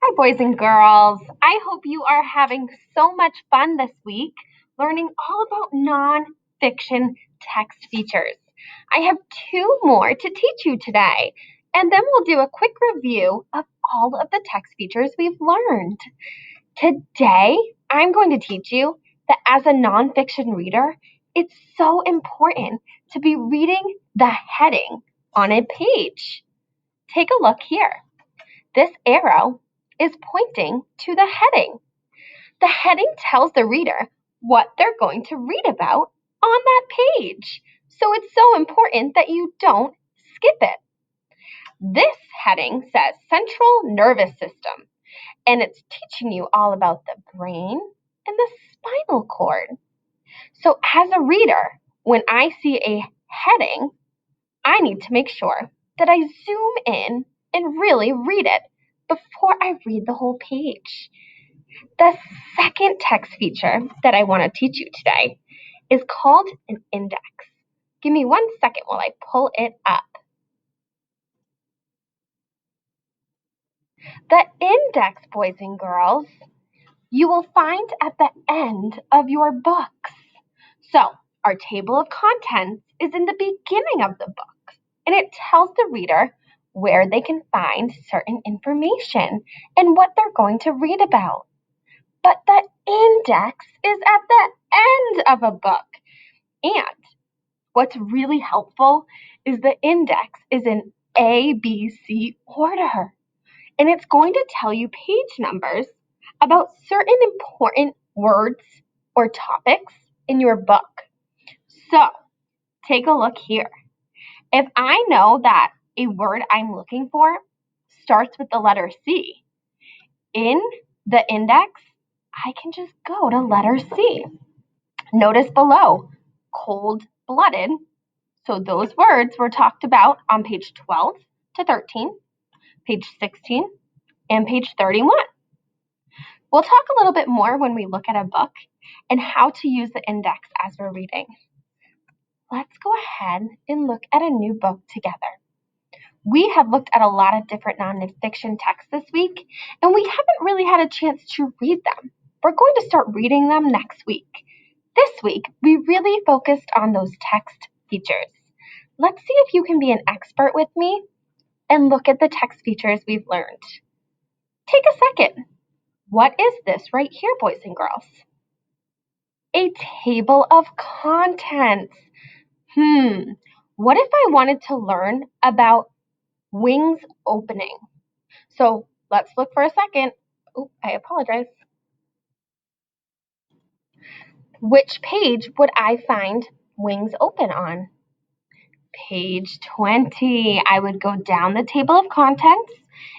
Hi, boys and girls. I hope you are having so much fun this week learning all about nonfiction text features. I have two more to teach you today, and then we'll do a quick review of all of the text features we've learned. Today, I'm going to teach you that as a nonfiction reader, it's so important to be reading the heading on a page. Take a look here. This arrow is pointing to the heading. The heading tells the reader what they're going to read about on that page. So it's so important that you don't skip it. This heading says Central Nervous System, and it's teaching you all about the brain and the spinal cord. So as a reader, when I see a heading, I need to make sure that I zoom in and really read it before I read the whole page. The second text feature that I want to teach you today is called an index. Give me 1 second while I pull it up. The index, boys and girls, you will find at the end of your books. So, our table of contents is in the beginning of the book, and it tells the reader where they can find certain information and what they're going to read about. But the index is at the end of a book. And what's really helpful is the index is in ABC order. And it's going to tell you page numbers about certain important words or topics in your book. So, take a look here. If I know that a word I'm looking for starts with the letter C, in the index, I can just go to letter C. Notice below, cold-blooded. So those words were talked about on page 12 to 13, page 16, and page 31. We'll talk a little bit more when we look at a book and how to use the index as we're reading. Let's go ahead and look at a new book together. We have looked at a lot of different nonfiction texts this week, and we haven't really had a chance to read them. We're going to start reading them next week. This week, we really focused on those text features. Let's see if you can be an expert with me and look at the text features we've learned. Take a second. What is this right here, boys and girls? A table of contents. What if I wanted to learn about wings opening? So let's look for a second. Oh, I apologize. Which page would I find wings open on? Page 20. I would go down the table of contents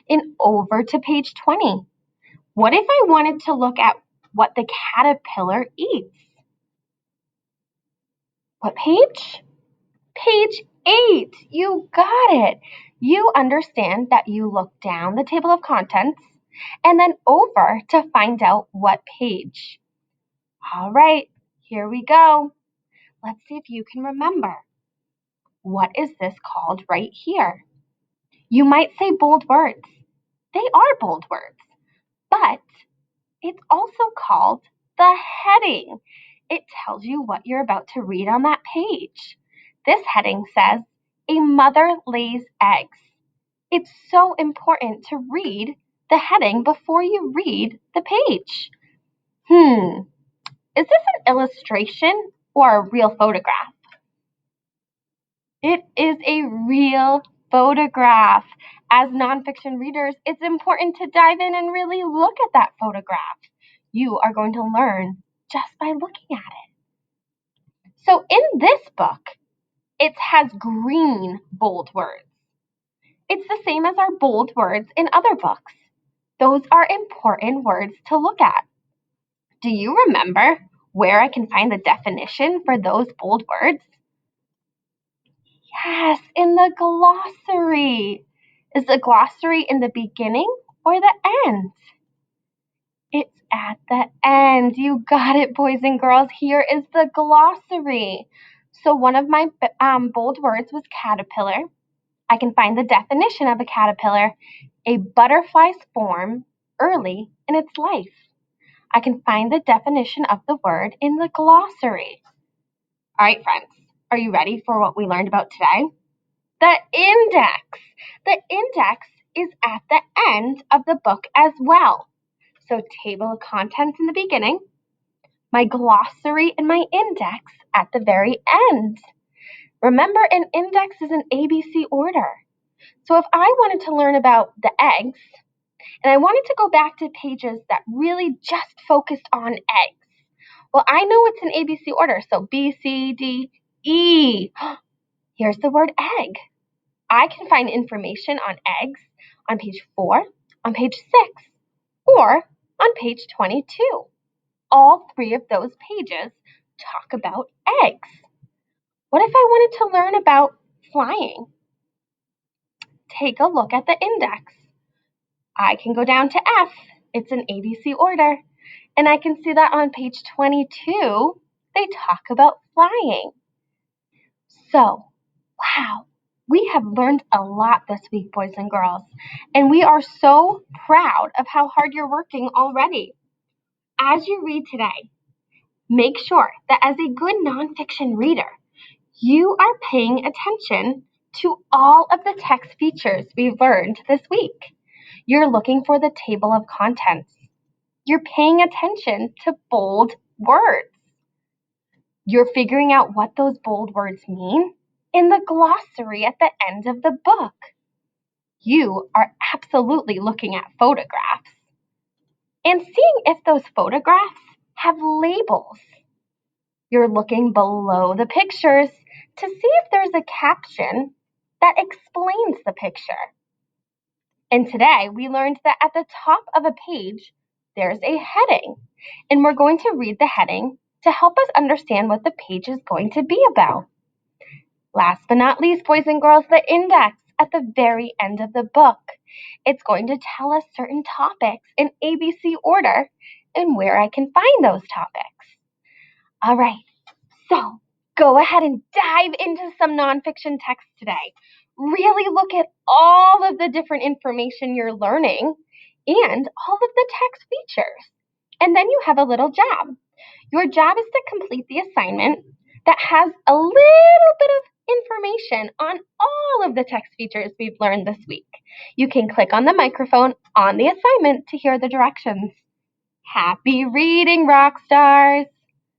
and over to page 20. What if I wanted to look at what the caterpillar eats? What page? Page 8. You got it. You understand that you look down the table of contents and then over to find out what page. All right, here we go. Let's see if you can remember. What is this called right here? You might say bold words. They are bold words, but it's also called the heading. It tells you what you're about to read on that page. This heading says, "A mother lays eggs." It's so important to read the heading before you read the page. Is this an illustration or a real photograph? It is a real photograph. As nonfiction readers, it's important to dive in and really look at that photograph. You are going to learn just by looking at it. So in this book, it has green bold words. It's the same as our bold words in other books. Those are important words to look at. Do you remember where I can find the definition for those bold words? Yes, in the glossary. Is the glossary in the beginning or the end? It's at the end. You got it, boys and girls. Here is the glossary. So one of my bold words was caterpillar. I can find the definition of a caterpillar: a butterfly's form early in its life. I can find the definition of the word in the glossary. All right, friends, are you ready for what we learned about today? The index. The index is at the end of the book as well. So table of contents in the beginning, my glossary and my index at the very end. Remember, an index is an ABC order. So if I wanted to learn about the eggs, and I wanted to go back to pages that really just focused on eggs, well, I know it's an ABC order, so B, C, D, E. Here's the word egg. I can find information on eggs on page 4, on page 6, or on page 22. All 3 of those pages talk about eggs. What if I wanted to learn about flying? Take a look at the index. I can go down to F. It's an ABC order. And I can see that on page 22, they talk about flying. So, wow, we have learned a lot this week, boys and girls. And we are so proud of how hard you're working already. As you read today, make sure that as a good nonfiction reader, you are paying attention to all of the text features we've learned this week. You're looking for the table of contents. You're paying attention to bold words. You're figuring out what those bold words mean in the glossary at the end of the book. You are absolutely looking at photographs and seeing if those photographs have labels. You're looking below the pictures to see if there's a caption that explains the picture. And today we learned that at the top of a page, there's a heading, and we're going to read the heading to help us understand what the page is going to be about. Last but not least, boys and girls, the index at the very end of the book. It's going to tell us certain topics in ABC order and where I can find those topics. All right, so go ahead and dive into some nonfiction text today. Really look at all of the different information you're learning and all of the text features. And then you have a little job. Your job is to complete the assignment that has a little bit of information on all of the text features we've learned this week. You can click on the microphone on the assignment to hear the directions. Happy reading, rock stars!